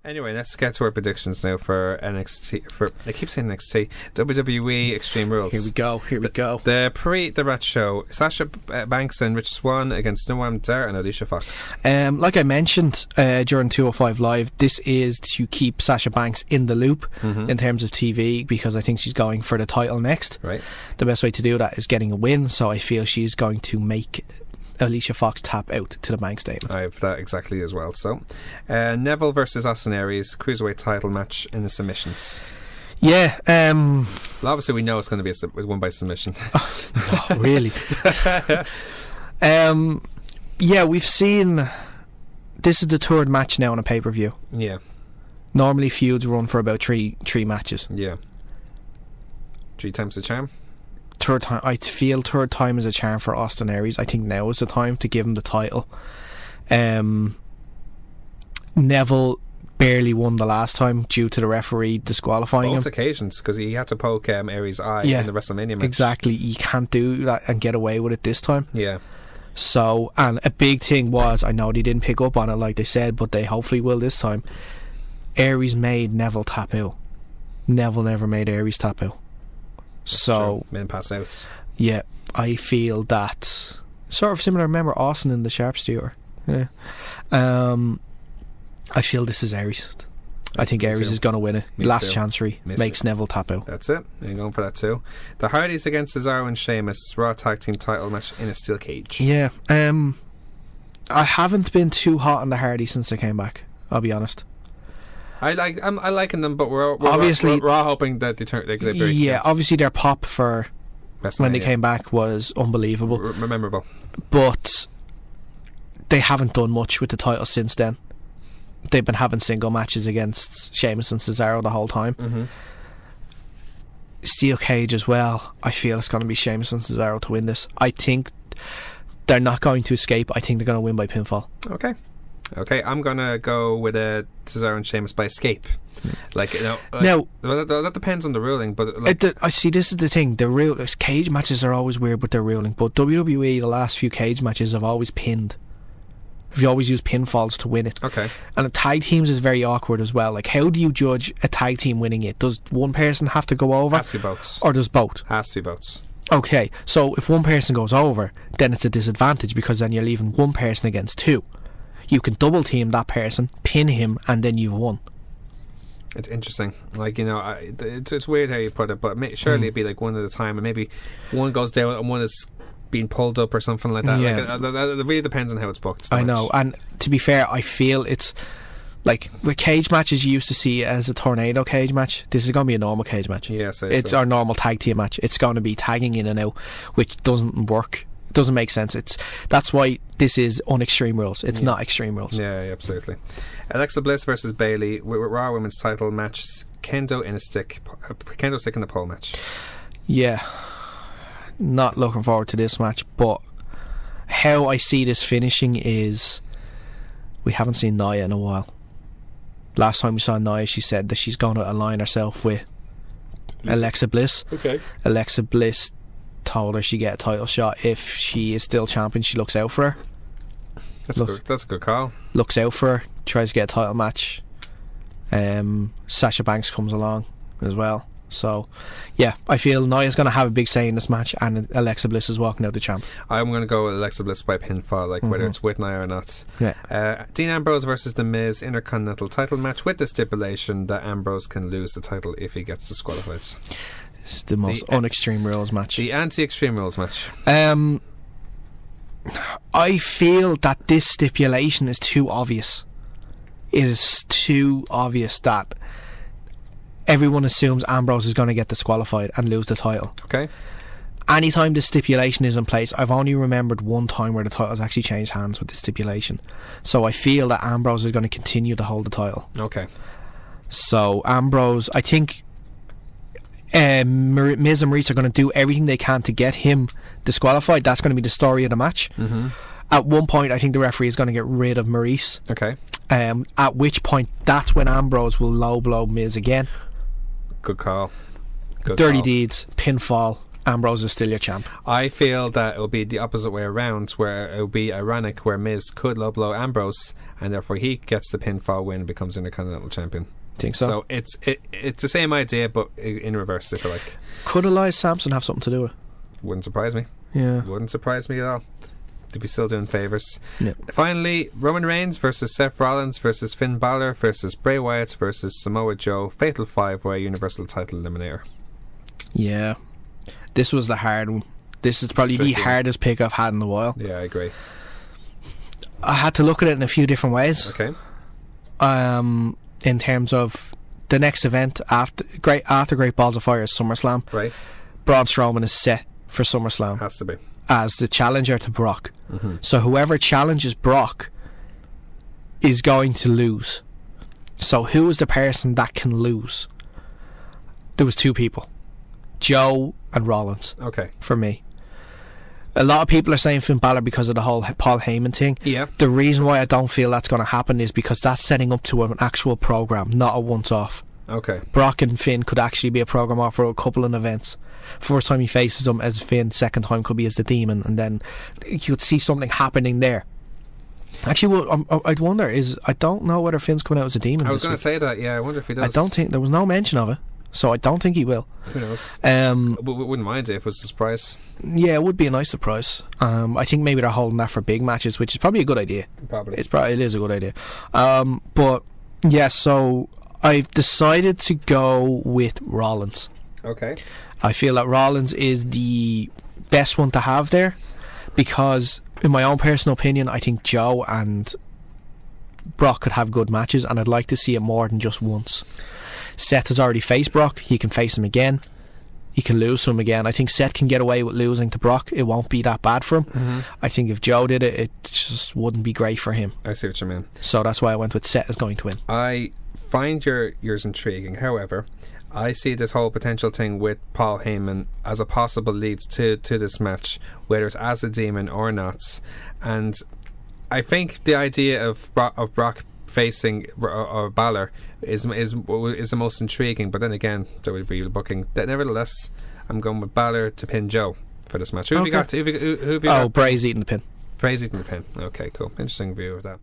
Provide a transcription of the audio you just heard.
Anyway, let's get to our predictions now for NXT. I keep saying NXT, WWE Extreme Rules. Here we go. The match show: Sasha Banks and Rich Swann against Noam Dar and Alicia Fox. Like I mentioned during 205 Live, this is to keep Sasha Banks in the loop in terms of TV, because I think she's going for the title next. Right. The best way to do that is getting a win, so I feel she's going to make Alicia Fox tap out to the Banks statement. I have that exactly as well. So, Neville versus Austin Aries, cruiserweight title match in the submissions. Yeah. Well, obviously, we know it's going to be a win by submission. No, really. Yeah, we've seen. This is the third match now on a pay-per-view. Yeah. Normally, feuds run for about three matches. Yeah. 3 times the charm. Third time, I feel third time is a charm for Austin Aries. I think now is the time to give him the title. Neville barely won the last time due to the referee disqualifying Both him. occasions, because he had to poke Aries' eye in the WrestleMania match. Exactly. You can't do that and get away with it this time. Yeah. So, and a big thing was, I know they didn't pick up on it like they said, but they hopefully will this time. Aries made Neville tap out. Neville never made Aries tap out. That's so true. Men pass outs. Yeah, I feel that sort of similar. Remember Austin in the Sharp Steer? Yeah. I feel this is Aries. I think Aries is going to win it. Last chancery makes Neville tap out. That's it. You're going for that too. The Hardys against Cesaro and Sheamus, Raw Tag Team title match in a steel cage. Yeah. I haven't been too hot on the Hardys since they came back, I'll be honest. I'm liking them, but we're obviously all hoping that they break. Yeah, obviously their pop for when they came back was unbelievable, memorable. But they haven't done much with the title since then. They've been having single matches against Sheamus and Cesaro the whole time. Steel cage as well. I feel it's going to be Sheamus and Cesaro to win this. I think they're not going to escape. I think they're going to win by pinfall. Okay, I'm gonna go with Cesaro and Sheamus by escape. Now that depends on the ruling, but I see. This is the thing. The cage matches are always weird with their ruling, but WWE the last few cage matches have always pinned. You always use pinfalls to win it. Okay. And the tag teams is very awkward as well. Like, how do you judge a tag team winning it? Does one person have to go over? Has to be both. Or does both? Has to be both. Okay, so if one person goes over, then it's a disadvantage, because then you're leaving one person against two. You can double team that person, pin him, and then you've won. It's interesting. It's weird how you put it, but surely it'd be like one at a time, and maybe one goes down and one is being pulled up or something like that. Yeah. It really depends on how it's booked. I know, and to be fair, I feel it's like with cage matches you used to see as a tornado cage match. This is going to be a normal cage match. Yes, it's our normal tag team match. It's going to be tagging in and out, which doesn't work. It doesn't make sense. That's why this is on Extreme Rules. It's not Extreme Rules. Yeah, absolutely. Alexa Bliss versus Bayley with Raw Women's title match. Kendo stick in the pole match. Yeah, not looking forward to this match, but how I see this finishing is we haven't seen Nia in a while. Last time we saw Nia, she said that she's going to align herself with Alexa Bliss. Okay. Alexa Bliss told her she get a title shot if she is still champion. She looks out for her. That's a good call. Looks out for her, tries to get a title match. Sasha Banks comes along as well. So yeah, I feel Nia's going to have a big say in this match, and Alexa Bliss is walking out the champ. I'm going to go with Alexa Bliss by pinfall, whether it's with Nia or not. Yeah. Dean Ambrose versus The Miz Intercontinental title match, with the stipulation that Ambrose can lose the title if he gets disqualified. It's the most un-Extreme Rules match. The anti-Extreme Rules match. I feel that this stipulation is too obvious. It is too obvious that everyone assumes Ambrose is going to get disqualified and lose the title. Okay. Anytime this stipulation is in place, I've only remembered one time where the title's actually changed hands with this stipulation. So I feel that Ambrose is going to continue to hold the title. Okay. So Ambrose, I think Miz and Maurice are going to do everything they can to get him disqualified. That's going to be the story of the match. At one point I think the referee is going to get rid of Maurice. Okay. At which point that's when Ambrose will low blow Miz again. Good call. Dirty deeds, pinfall, Ambrose is still your champ. I feel that it will be the opposite way around, where it will be ironic, where Miz could low blow Ambrose, and therefore he gets the pinfall win and becomes Intercontinental Champion. Think so? So it's the same idea, but in reverse, if you like. Could Elias Sampson have something to do with it? Wouldn't surprise me. Yeah. Wouldn't surprise me at all. To be still doing favours. Yeah. Finally, Roman Reigns versus Seth Rollins versus Finn Balor versus Bray Wyatt versus Samoa Joe. Fatal 5-way Universal Title Eliminator. Yeah. This was the hard one. This is probably the hardest pick I've had in a while. Yeah, I agree. I had to look at it in a few different ways. Okay. In terms of the next event after Great Balls of Fire is SummerSlam. Right. Braun Strowman is set for SummerSlam. Has to be. As the challenger to Brock. Mm-hmm. So whoever challenges Brock is going to lose. So who is the person that can lose? There was two people, Joe and Rollins. Okay. For me, a lot of people are saying Finn Balor because of the whole Paul Heyman thing. Yeah. The reason why I don't feel that's going to happen is because that's setting up to an actual program, not a once-off. Okay. Brock and Finn could actually be a program off for a couple of events. First time he faces them as Finn, second time could be as the Demon, and then you could see something happening there. Actually, what I'd wonder is, I don't know whether Finn's coming out as a Demon. I was going to say that, yeah, I wonder if he does. I don't think, there was no mention of it, so I don't think he will. Who knows? Wouldn't mind it if it was a surprise. Yeah, it would be a nice surprise. I think maybe they're holding that for big matches, which is probably a good idea. Probably. It is a good idea. But yeah, so I've decided to go with Rollins. Okay. I feel that Rollins is the best one to have there, because in my own personal opinion, I think Joe and Brock could have good matches, and I'd like to see it more than just once. Seth has already faced Brock. He can face him again. He can lose to him again. I think Seth can get away with losing to Brock. It won't be that bad for him. Mm-hmm. I think if Joe did it, it just wouldn't be great for him. I see what you mean. So that's why I went with Seth as going to win. I find yours intriguing. However, I see this whole potential thing with Paul Heyman as a possible leads to this match, whether it's as a Demon or not. And I think the idea of Brock facing Balor is the most intriguing. But then again, there would be booking. Nevertheless, I'm going with Balor to pin Joe for this match. Who have you got? Who have you got? Bray's eating the pin. Bray's eating the pin. Okay, cool. Interesting view of that.